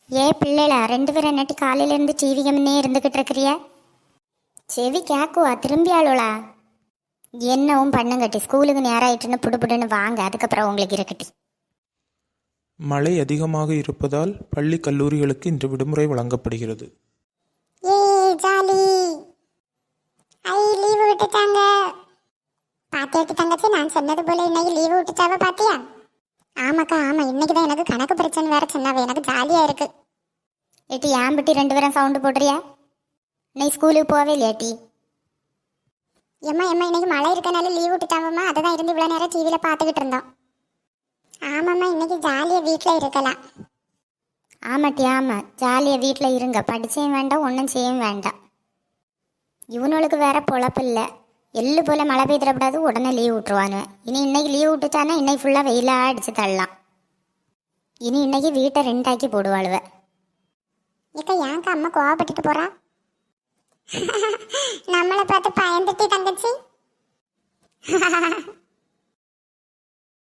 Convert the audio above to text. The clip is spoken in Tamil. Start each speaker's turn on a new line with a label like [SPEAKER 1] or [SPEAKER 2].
[SPEAKER 1] ஏ பிள்ளைகளா 2 பேரும் நட்டு காலையிலேருந்து டிவி கம்மினே இருந்துக்கிட்டு இருக்கிறிய? செவி கேக்குவா திரும்பி ஆளுவலா? என்னவும் பண்ணுங்கட்டி, ஸ்கூலுக்கு நேரம் ஆயிட்டுன்னு புடுன்னு வாங்க, அதுக்கப்புறம் உங்களுக்கு இருக்கட்டி.
[SPEAKER 2] மழை அதிகமாக இருப்பதால் பள்ளி கல்லூரிகளுக்கு இன்று விடுமுறை வழங்கப்படுகிறது.
[SPEAKER 1] ஏ ஜாலி, ஐ லீவு விட்டுட்டாங்க. பாத்தியாட்டி தங்கச்சி, நான் சொன்னது போல இன்னைக்கு லீவு விட்டுட்டாவ பாத்தியா? ஆமாக்கா ஆமா, இன்னைக்கு தான் எனக்கு கணக்கு பிரச்சனை வேற சொன்னாவே, எனக்கு ஜாலியா இருக்கு. ஏட்டி ஏன் பட்டி 2 பேரும் சவுண்டு போடுறியா? இன்னைக்கு ஸ்கூலுக்கு போவே இல்லையாட்டி? எம்மா இன்னைக்கு மழை இருக்கனால லீவ் விட்டுட்டாவம்மா, அதை தான் இருந்து இவ்வளோ நேரம் டிவியில் பார்த்துக்கிட்டு இருந்தோம். ஆமாம்மா, இன்னைக்கு ஜாலியாக வீட்டில் இருக்கலாம். ஆமாட்டி ஆமாம், ஜாலியாக வீட்டில் இருங்க, படிச்சையும் வேண்டாம் ஒன்றும் செய்யவும் வேண்டாம். இவனுக்கு வேற பொழப்பு இல்லை, எள்ளு போல் மழை பெய்திடக்கூடாது, உடனே லீவ் விட்டுருவானு. இன்னைக்கு லீவ் விட்டுட்டானா இன்னைக்கு ஃபுல்லாக வெயிலாக அடிச்சு தள்ளலாம். இன்னைக்கு வீட்டை 2 ஆக்கி போடுவாளுவ. ஏக்கா ஏன்க்கா அம்மா கோவப்பட்டுட்டு போறா? நம்மளை பார்த்து பயந்துட்டு தங்கச்சி.